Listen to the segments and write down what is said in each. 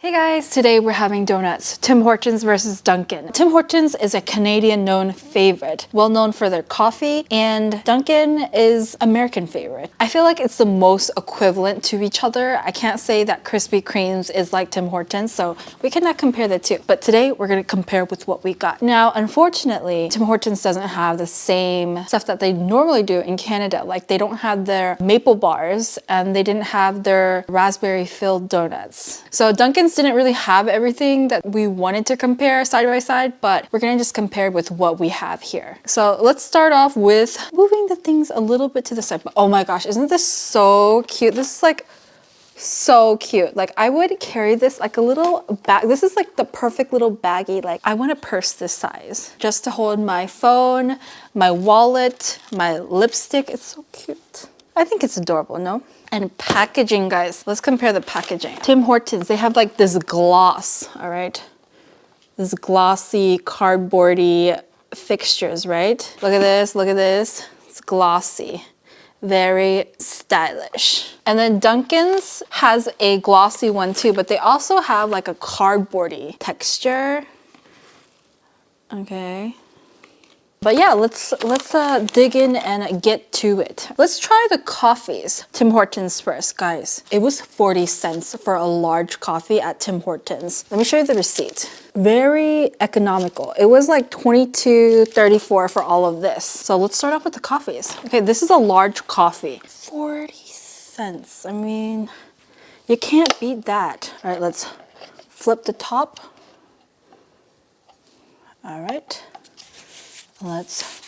Hey guys, today we're having donuts. Tim Hortons versus Dunkin. Tim Hortons is a Canadian known favorite, well known for their coffee, and Dunkin is American favorite. I feel like it's the most equivalent to each other. I can't say that Krispy Kreme's is like Tim Hortons, so we cannot compare the two. But today we're gonna compare with what we got. Now, unfortunately, Tim Hortons doesn't have the same stuff that they normally do in Canada. Like they don't have their maple bars and they didn't have their raspberry filled donuts. So Dunkin' didn't really have everything that we wanted to compare side by side, but we're gonna just compare with what we have here. So let's start off with moving the things a little bit to the side. Oh my gosh, isn't this so cute? This is like so cute. Like I would carry this like a little bag. This is like the perfect little baggie. Like I want a purse this size just to hold my phone, my wallet, my lipstick. It's so cute. I think it's adorable, no? And packaging, guys. Let's compare the packaging. Tim Hortons, they have like this gloss, all right? This glossy, cardboardy fixtures, right? Look at this, look at this. It's glossy, very stylish. And then Dunkin's has a glossy one too, but they also have like a cardboardy texture. Okay. But yeah, let's dig in and get to it. Let's try the coffees. Tim Hortons first, guys. It was 40 cents for a large coffee at Tim Hortons. Let me show you the receipt. Very economical. It was like $22.34 for all of this. So let's start off with the coffees. Okay, this is a large coffee. 40 cents. I mean, you can't beat that. All right, let's flip the top. All right. Let's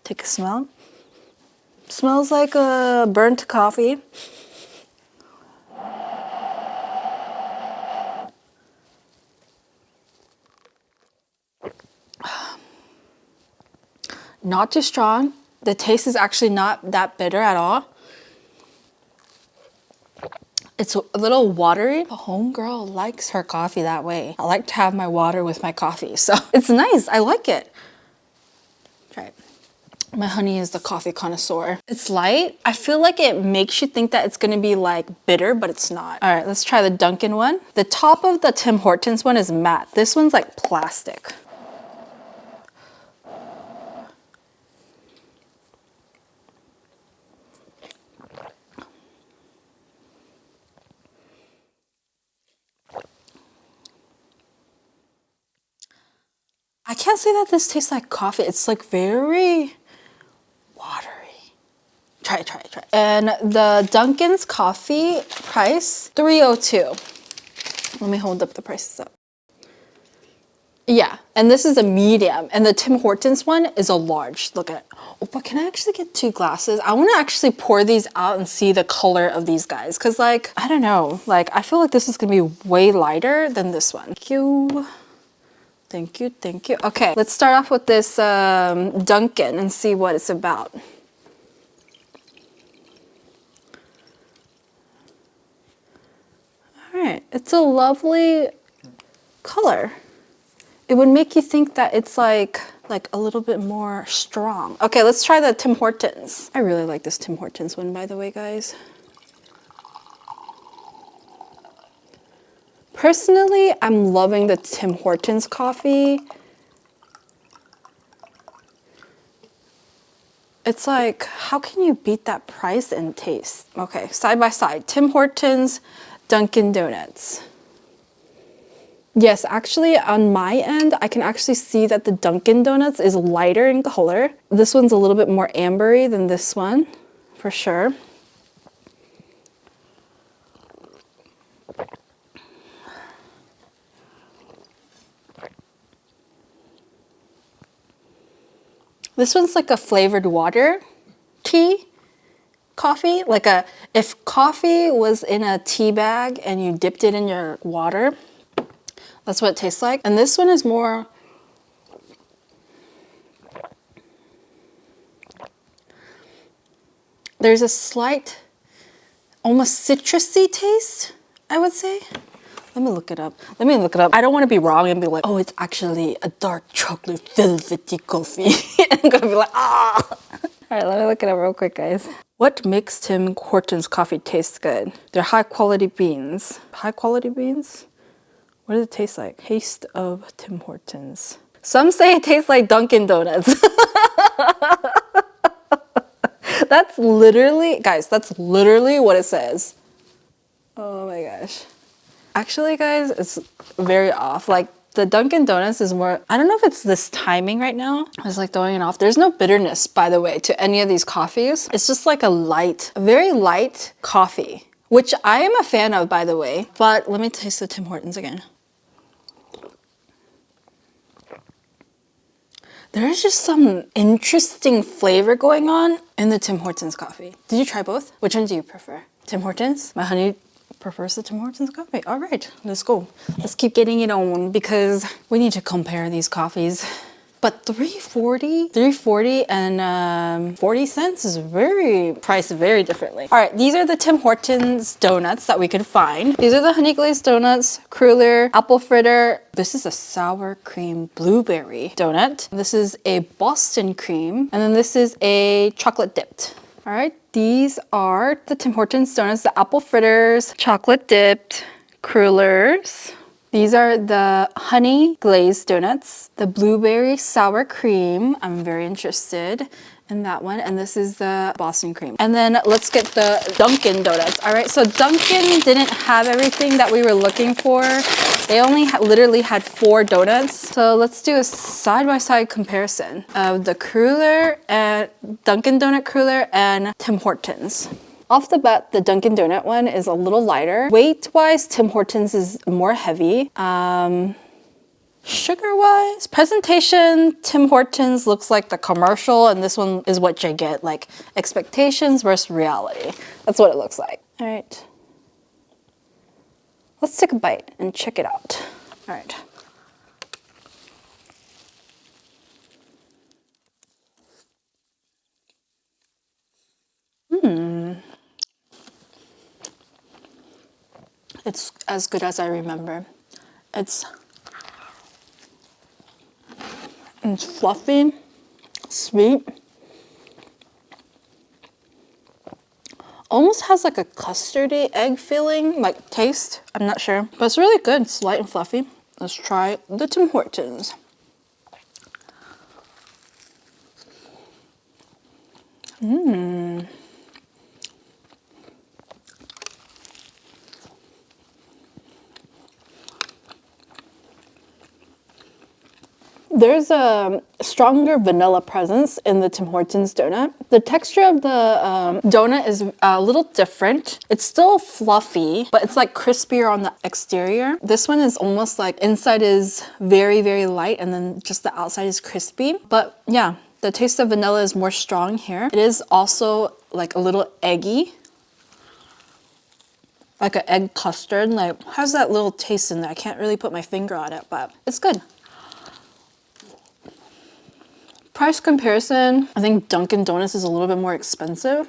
take a smell. Smells like a burnt coffee. Not too strong. The taste is actually not that bitter at all. It's a little watery. The homegirl likes her coffee that way. I like to have my water with my coffee, so it's nice. I like it. Try it. My honey is the coffee connoisseur. It's light. I feel like it makes you think that it's gonna be like bitter, but it's not. All right, let's try the Dunkin' one. The top of the Tim Hortons one is matte. This one's like plastic. I can't say that this tastes like coffee. It's like very watery. Try it. And the Dunkin's coffee price, $3.02. Let me hold up the prices up. Yeah, and this is a medium, and the Tim Hortons one is a large. Look at it. Oh, but can I actually get two glasses? I want to actually pour these out and see the color of these guys, because like, I don't know, like I feel like this is gonna be way lighter than this one. Thank you. Thank you. Okay, let's start off with this Dunkin' and see what it's about. All right, it's a lovely color. It would make you think that it's like a little bit more strong. Okay, let's try the Tim Hortons. I really like this Tim Hortons one, by the way, guys. Personally, I'm loving the Tim Hortons coffee. It's like, how can you beat that price and taste? Okay, side by side, Tim Hortons, Dunkin' Donuts. Yes, actually on my end, I can actually see that the Dunkin' Donuts is lighter in color. This one's a little bit more ambery than this one, for sure. This one's like a flavored water tea coffee. Like if coffee was in a tea bag and you dipped it in your water, that's what it tastes like. And this one is more, there's a slight, almost citrusy taste, I would say. Let me look it up. I don't want to be wrong and be like, oh, it's actually a dark chocolate velvety coffee. I'm gonna be like, ah. All right, let me look it up real quick, guys. What makes Tim Hortons coffee taste good? They're high quality beans. High quality beans? What does it taste like? Taste of Tim Hortons. Some say it tastes like Dunkin' Donuts. That's literally, guys, that's literally what it says. Oh my gosh. Actually, guys, it's very off. Like, the Dunkin' Donuts is more, I don't know if it's this timing right now. It's like throwing it off. There's no bitterness, by the way, to any of these coffees. It's just like a very light coffee, which I am a fan of, by the way. But let me taste the Tim Hortons again. There's just some interesting flavor going on in the Tim Hortons coffee. Did you try both? Which one do you prefer? Tim Hortons? My honey prefers the Tim Hortons coffee. All right, let's go. Let's keep getting it on because we need to compare these coffees. But $3.40 and 40 cents is priced very differently. All right, these are the Tim Hortons donuts that we could find. These are the honey glazed donuts, cruller, apple fritter. This is a sour cream blueberry donut. This is a Boston cream, and then this is a chocolate dipped. All right, these are the Tim Hortons donuts, the apple fritters, chocolate dipped, crullers. These are the honey glazed donuts, the blueberry sour cream. I'm very interested in that one. And this is the Boston cream. And then let's get the Dunkin' donuts. All right, so Dunkin' didn't have everything that we were looking for. They only literally had 4 donuts. So let's do a side-by-side comparison of the cruller and Dunkin' Donut cruller and Tim Hortons. Off the bat, the Dunkin' Donut one is a little lighter. Weight-wise, Tim Hortons is more heavy. Sugar-wise, presentation, Tim Hortons looks like the commercial, and this one is what you get, like expectations versus reality. That's what it looks like. All right. Let's take a bite and check it out. All right. It's as good as I remember. It's fluffy, sweet. Almost has like a custardy egg feeling, like taste. I'm not sure, but it's really good. It's light and fluffy. Let's try the Tim Hortons. There's a stronger vanilla presence in the Tim Hortons donut. The texture of the donut is a little different. It's still fluffy, but it's like crispier on the exterior. This one is almost like inside is very, very light and then just the outside is crispy. But yeah, the taste of vanilla is more strong here. It is also like a little eggy. Like an egg custard, like has that little taste in there. I can't really put my finger on it, but it's good. Price comparison, I think Dunkin' Donuts is a little bit more expensive,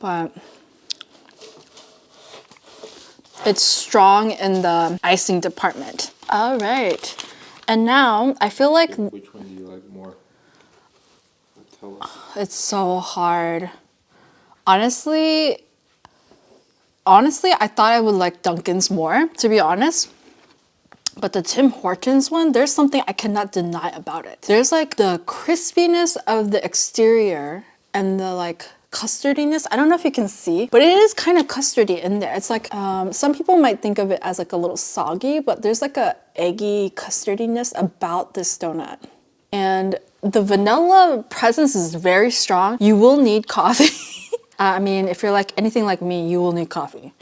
but it's strong in the icing department. All right, and now I feel like... Which one do you like more? Tell us. It's so hard. Honestly, I thought I would like Dunkin's more, to be honest. But the Tim Hortons one, there's something I cannot deny about it. There's like the crispiness of the exterior and the like custardiness. I don't know if you can see, but it is kind of custardy in there. It's like, some people might think of it as like a little soggy, but there's like a eggy custardiness about this donut. And the vanilla presence is very strong. You will need coffee. I mean, if you're like anything like me, you will need coffee.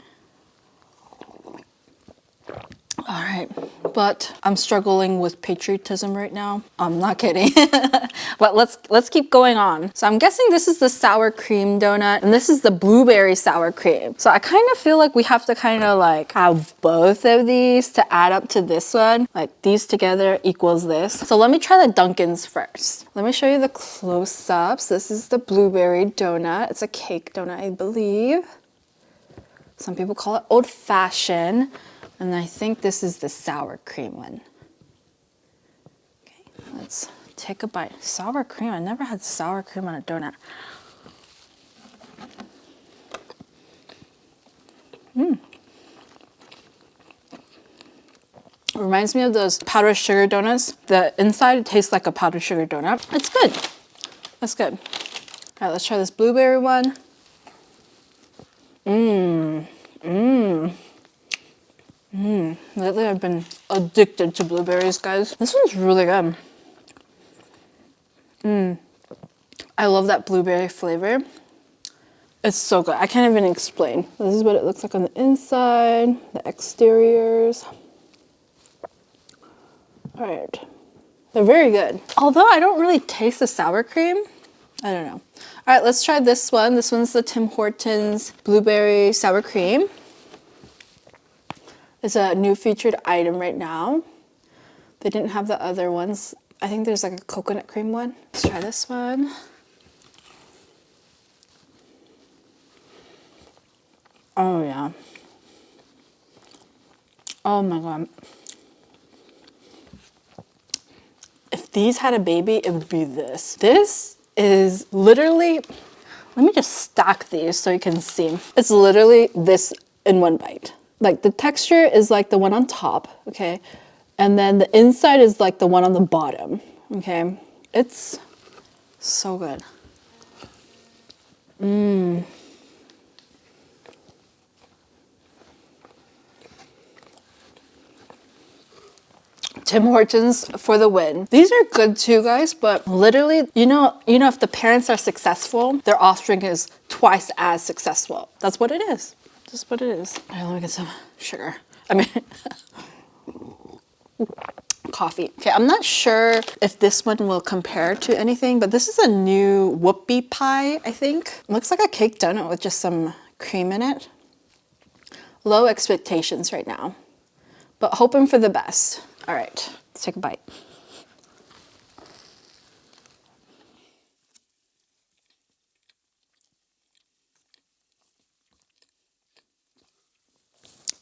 All right, but I'm struggling with patriotism right now. I'm not kidding. But let's keep going on. So I'm guessing this is the sour cream donut and this is the blueberry sour cream. So I kind of feel like we have to kind of like have both of these to add up to this one. Like these together equals this. So let me try the Dunkin's first. Let me show you the close-ups. This is the blueberry donut. It's a cake donut, I believe. Some people call it old-fashioned. And I think this is the sour cream one. Okay, let's take a bite. Sour cream, I never had sour cream on a donut. It reminds me of those powdered sugar donuts. The inside tastes like a powdered sugar donut. It's good. That's good. All right, let's try this blueberry one. Lately I've been addicted to blueberries, guys. This one's really good. I love that blueberry flavor. It's so good. I can't even explain. This is what it looks like on the inside, the exteriors. All right. They're very good. Although I don't really taste the sour cream. I don't know. All right, let's try this one. This one's the Tim Hortons blueberry sour cream. It's a new featured item right now. They didn't have the other ones. I think there's like a coconut cream one. Let's try this one. Oh yeah. Oh my God. If these had a baby, it would be this. This is literally, let me just stack these so you can see. It's literally this in one bite. Like the texture is like the one on top, okay? And then the inside is like the one on the bottom, okay? It's so good. Tim Hortons for the win. These are good too, guys, but literally, you know, if the parents are successful, their offspring is twice as successful. That's what it is. That's what it is. All right, let me get some sugar. I mean, coffee. Okay, I'm not sure if this one will compare to anything, but this is a new whoopie pie, I think. It looks like a cake donut with just some cream in it. Low expectations right now, but hoping for the best. All right, let's take a bite.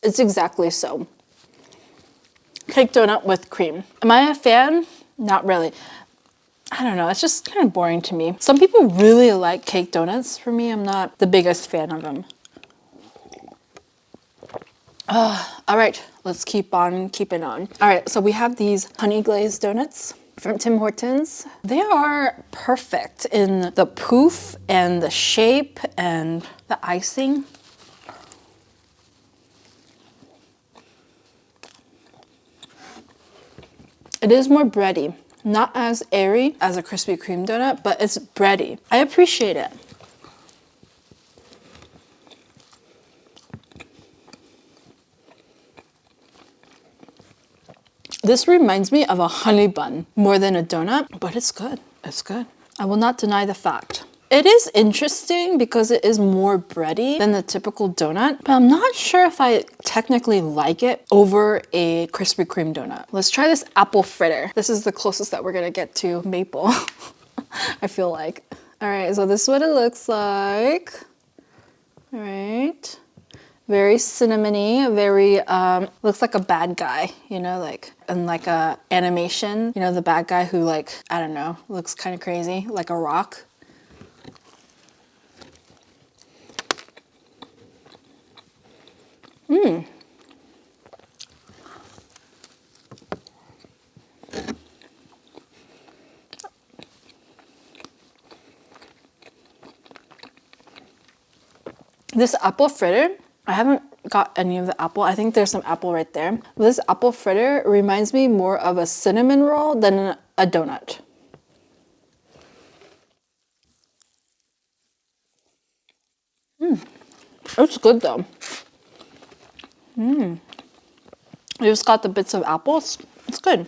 It's exactly so. Cake donut with cream. Am I a fan? Not really. I don't know, it's just kind of boring to me. Some people really like cake donuts. For me, I'm not the biggest fan of them. All right, let's keep on keeping on. All right, so we have these honey glazed donuts from Tim Hortons. They are perfect in the poof and the shape and the icing. It is more bready, not as airy as a Krispy Kreme donut, but it's bready. I appreciate it. This reminds me of a honey bun more than a donut, but it's good. It's good. I will not deny the fact. It is interesting because it is more bready than the typical donut, but I'm not sure if I technically like it over a Krispy Kreme donut. Let's try this apple fritter. This is the closest that we're gonna get to maple, I feel like. All right, so this is what it looks like. All right. Very cinnamony, very, looks like a bad guy, you know, like, in like a animation, you know, the bad guy who like, I don't know, looks kind of crazy, like a rock. This apple fritter, I haven't got any of the apple. I think there's some apple right there. This apple fritter reminds me more of a cinnamon roll than a donut. It's good though. You just got the bits of apples. It's good.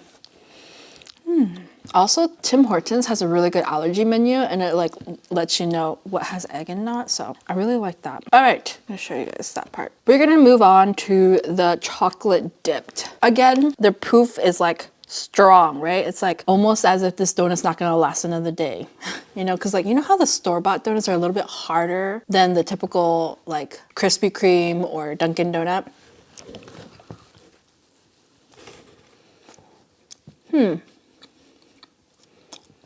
Also, Tim Hortons has a really good allergy menu and it like lets you know what has egg and not. So I really like that. All right, I'm gonna show you guys that part. We're gonna move on to the chocolate dipped. Again, the proof is like strong, right? It's like almost as if this donut's not gonna last another day. You know, because like, you know how the store-bought donuts are a little bit harder than the typical like Krispy Kreme or Dunkin' donut?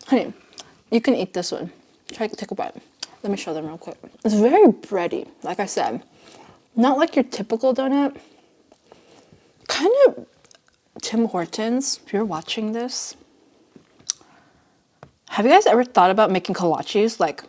Honey, you can eat this one. Try to take a bite. Let me show them real quick. It's very bready, like I said. Not like your typical donut. Kind of Tim Hortons, if you're watching this, have you guys ever thought about making kolaches? Like,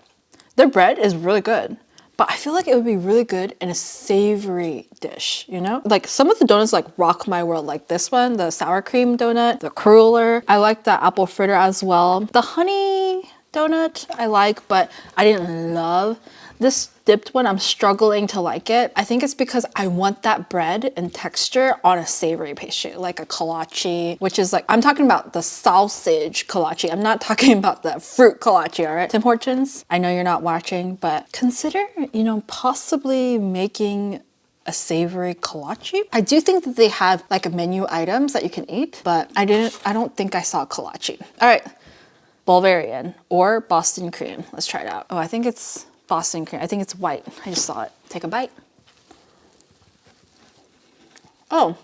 their bread is really good, but I feel like it would be really good in a savory dish, you know? Like, some of the donuts like rock my world, like this one, the sour cream donut, the cruller. I like the apple fritter as well. The honey donut I like, but I didn't love. This dipped one, I'm struggling to like it. I think it's because I want that bread and texture on a savory pastry, like a kolache, which is like, I'm talking about the sausage kolache. I'm not talking about the fruit kolache, all right? Tim Hortons, I know you're not watching, but consider, you know, possibly making a savory kolache. I do think that they have like a menu items that you can eat, but I don't think I saw kolache. All right, Bulgarian or Boston cream. Let's try it out. Oh, I think it's Boston cream. I think it's white. I just saw it. Take a bite. Oh,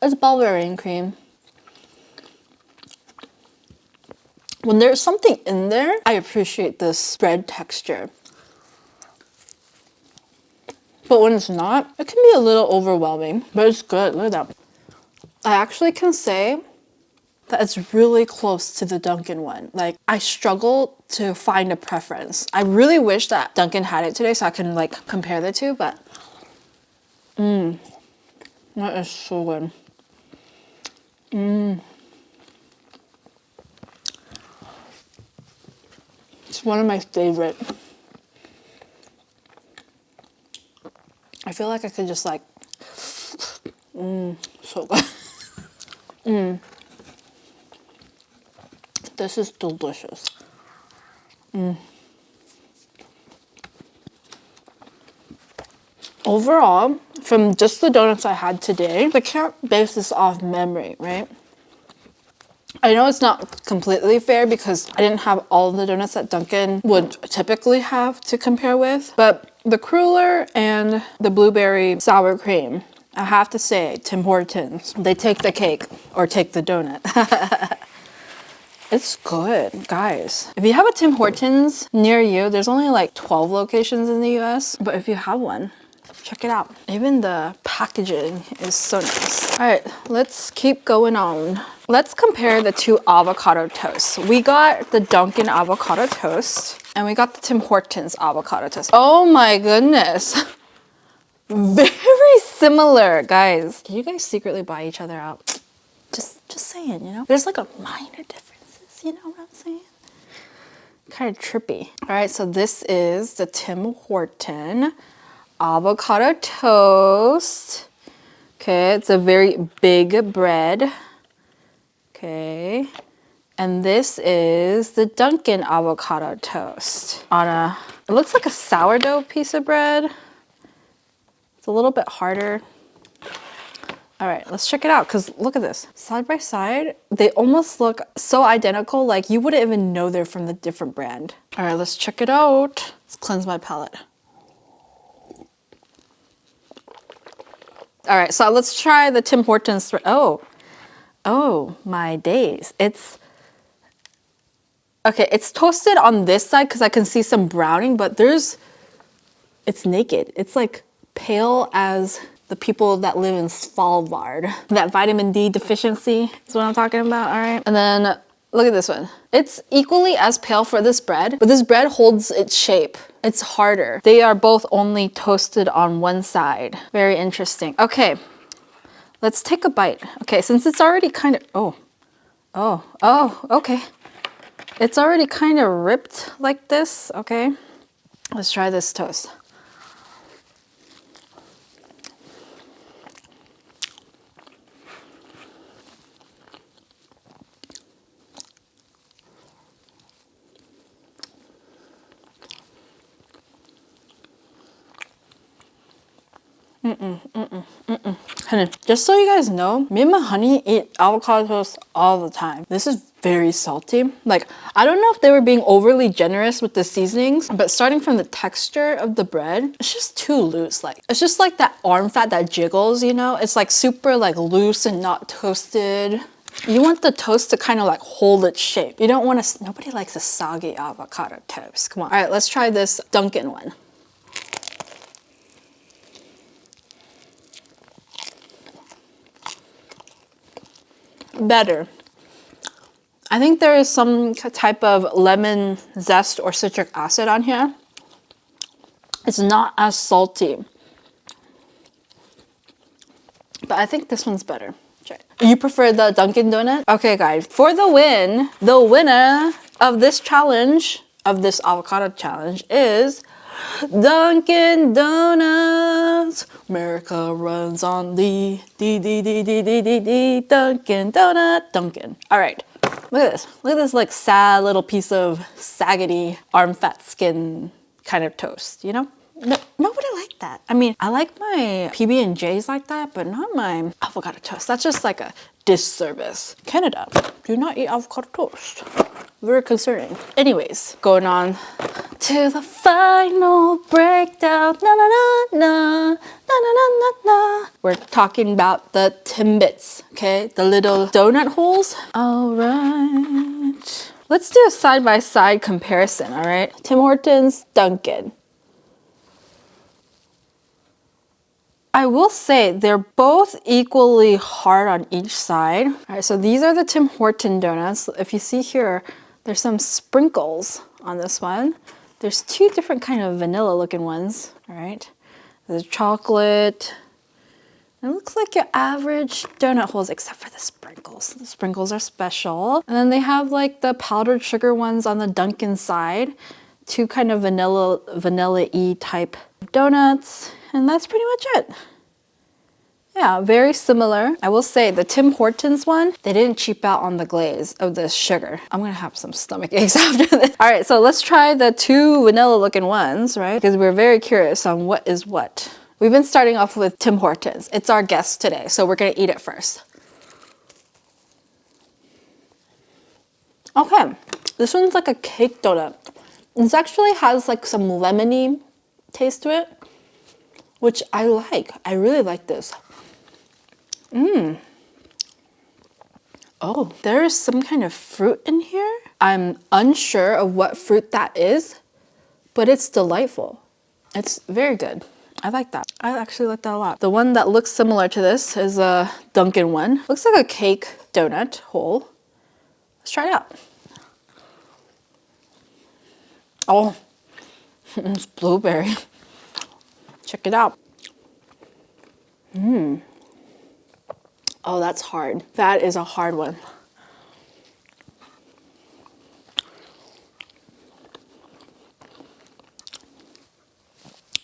it's Bulgarian cream. When there's something in there, I appreciate this bread texture. But when it's not, it can be a little overwhelming, but it's good. Look at that. I actually can say that it's really close to the Dunkin' one. Like, I struggle to find a preference. I really wish that Dunkin' had it today so I can like compare the two, but that is so good. It's one of my favorite. I feel like I could just like, so good. This is delicious. Overall, from just the donuts I had today, I can't base this off memory, right? I know it's not completely fair because I didn't have all the donuts that Dunkin' would typically have to compare with, but the cruller and the blueberry sour cream, I have to say, Tim Hortons, they take the cake or take the donut. It's good, guys. If you have a Tim Hortons near you, there's only like 12 locations in the US, but if you have one, check it out. Even the packaging is so nice. All right, let's keep going on. Let's compare the two avocado toasts. We got the Dunkin' avocado toast and we got the Tim Hortons avocado toast. Oh my goodness. Very similar, guys. Can you guys secretly buy each other out? Just saying, you know? There's like a minor difference. You know what I'm saying? Kind of trippy. All right, so this is the Tim Horton avocado toast. Okay, it's a very big bread. Okay, and this is the Dunkin' avocado toast on a, it looks like a sourdough piece of bread. It's a little bit harder. All right, let's check it out, because look at this. Side by side, they almost look so identical, like you wouldn't even know they're from the different brand. All right, let's check it out. Let's cleanse my palate. All right, so let's try the Tim Hortons. Oh my days. It's toasted on this side because I can see some browning, but it's naked. It's like pale as the people that live in Svalbard. That vitamin D deficiency is what I'm talking about, all right? And then look at this one. It's equally as pale for this bread, but this bread holds its shape. It's harder. They are both only toasted on one side. Very interesting. Okay, let's take a bite. Okay, since it's already kind of, okay. It's already kind of ripped like this, okay? Let's try this toast. Honey, just so you guys know, me and my honey eat avocado toast all the time. This is very salty. Like, I don't know if they were being overly generous with the seasonings, but starting from the texture of the bread, it's just too loose. Like, it's just like that arm fat that jiggles, you know? It's like super like loose and not toasted. You want the toast to kind of like hold its shape. You don't want to, nobody likes a soggy avocado toast. Come on. All right, let's try this Dunkin' one. better. I think there is some type of lemon zest or citric acid on here. It's not as salty. But I think this one's better. Try it. You prefer the Dunkin' Donut? Okay, guys. For the win, the winner of this challenge, of this avocado challenge, is Dunkin' Donuts. America runs on D, Dunkin' Donut, Dunkin'. All right. Look at this. Look at this like sad little piece of saggedy arm fat skin kind of toast, you know? No, nobody liked that. I mean, I like my PB&Js like that, but not my avocado toast. That's just like a disservice. Canada, do not eat avocado toast. Very concerning. Anyways, going on to the final breakdown. Na na na na na na na na na. We're talking about the Timbits, okay? The little donut holes. All right. Let's do a side-by-side comparison, all right? Tim Hortons, Dunkin'. I will say they're both equally hard on each side. All right, so these are the Tim Horton donuts. If you see here, there's some sprinkles on this one. There's two different kind of vanilla looking ones, all right? There's chocolate. It looks like your average donut holes except for the sprinkles. The sprinkles are special. And then they have like the powdered sugar ones on the Dunkin' side. Two kind of vanilla-y type donuts. And that's pretty much it. Yeah, very similar. I will say the Tim Hortons one, they didn't cheap out on the glaze of the sugar. I'm gonna have some stomach aches after this. All right, so let's try the two vanilla looking ones, right? Because we're very curious on what is what. We've been starting off with Tim Hortons. It's our guest today, so we're gonna eat it first. Okay, this one's like a cake donut. This actually has like some lemony taste to it, which I like. I really like this. Oh, there is some kind of fruit in here. I'm unsure of what fruit that is, but it's delightful. It's very good. I like that. I actually like that a lot. The one that looks similar to this is a Dunkin' one. Looks like a cake donut hole. Let's try it out. Oh, it's blueberry. Check it out. Oh, that's hard. That is a hard one.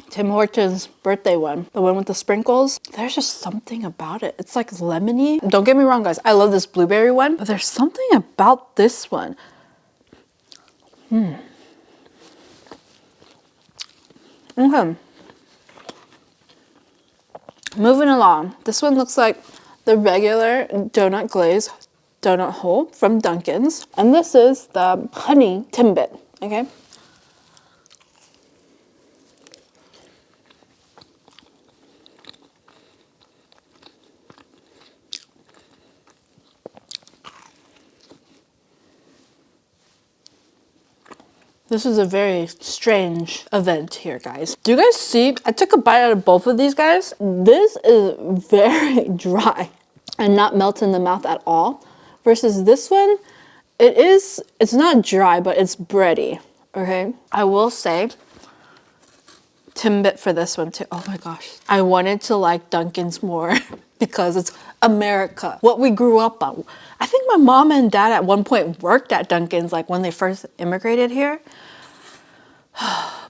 Tim Hortons birthday one, the one with the sprinkles. There's just something about it. It's like lemony. Don't get me wrong, guys. I love this blueberry one, but there's something about this one. Okay. Moving along. This one looks like the regular donut glaze donut hole from Dunkin's. And this is the honey Timbit, okay? This is a very strange event here, guys. Do you guys see? I took a bite out of both of these guys. This is very dry and not melt in the mouth at all. Versus this one, it's not dry, but it's bready, okay? I will say, Timbit for this one too. Oh my gosh. I wanted to like Dunkin's more because it's America, what we grew up on. I think my mom and dad at one point worked at Dunkin's like when they first immigrated here.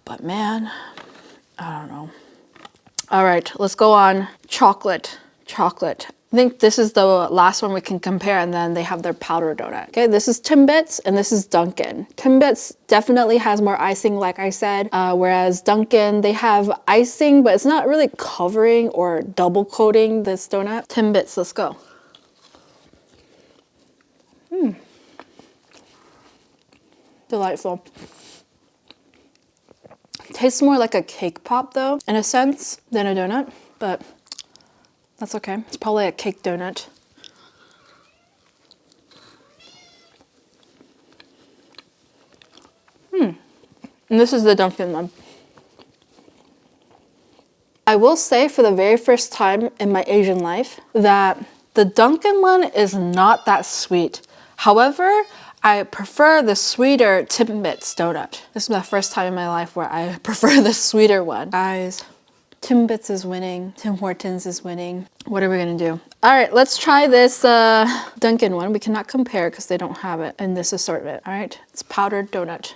But man, I don't know. All right, let's go on. Chocolate. I think this is the last one we can compare, and then they have their powder donut. Okay, this is Timbits and this is Dunkin'. Timbits definitely has more icing, like I said, whereas Dunkin', they have icing, but it's not really covering or double coating this donut. Timbits, let's go. Delightful. Tastes more like a cake pop though, in a sense, than a donut, but that's okay. It's probably a cake donut. And this is the Dunkin' one. I will say for the very first time in my Asian life that The Dunkin' one is not that sweet. However, I prefer the sweeter Timbits donut. This is the first time in my life where I prefer the sweeter one. Guys, Timbits is winning. Tim Hortons is winning. What are we gonna do? All right, let's try this Dunkin' one. We cannot compare because they don't have it in this assortment. All right, it's powdered donut.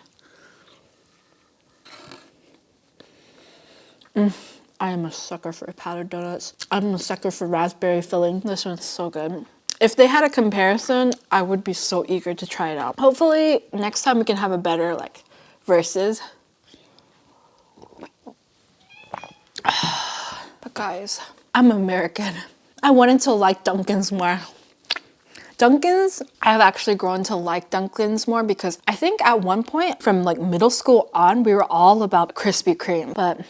I am a sucker for powdered donuts. I'm a sucker for raspberry filling. This one's so good. If they had a comparison, I would be so eager to try it out. Hopefully, next time we can have a better, like, versus. But guys, I'm American. I wanted to like Dunkin's more. Dunkin's, I've actually grown to like Dunkin's more because I think at one point from like middle school on, we were all about Krispy Kreme. But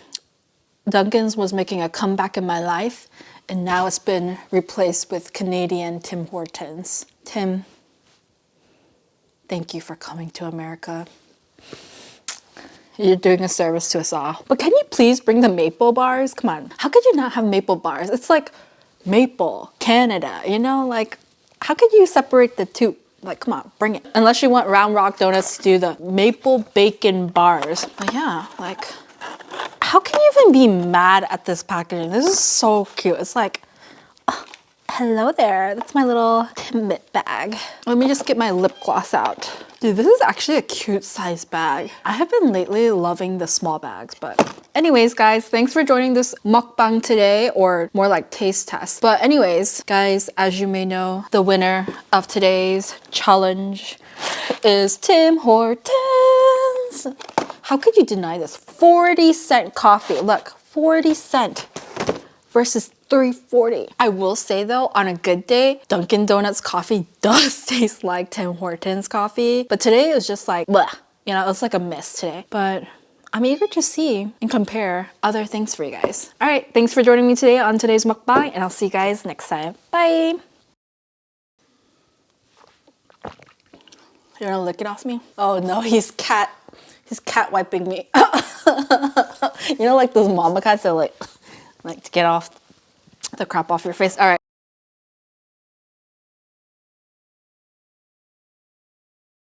Dunkin's was making a comeback in my life, and now it's been replaced with Canadian Tim Hortons. Tim, thank you for coming to America. You're doing a service to us all. But can you please bring the maple bars? Come on. How could you not have maple bars? It's like maple, Canada, you know? Like, how could you separate the two? Like, come on, bring it. Unless you want Round Rock Donuts to do the maple bacon bars. But yeah, like, how can you even be mad at this packaging? This is so cute. It's like, oh, hello there. That's my little Timbit bag. Let me just get my lip gloss out. Dude, this is actually a cute size bag. I have been lately loving the small bags, but anyways, guys, thanks for joining this mukbang today, or more like taste test. But anyways, guys, as you may know, the winner of today's challenge is Tim Hortons. How could you deny this? 40-cent coffee. Look, 40 cent versus $3.40. I will say though, on a good day, Dunkin' Donuts coffee does taste like Tim Hortons coffee. But today it was just like, bleh. You know, it's like a miss today. But I'm eager to see and compare other things for you guys. All right, thanks for joining me today on today's mukbang, and I'll see you guys next time. Bye. You're gonna lick it off me? Oh no, he's cat wiping me. You know, like those mama cats that like to get off the crap off your face. All right.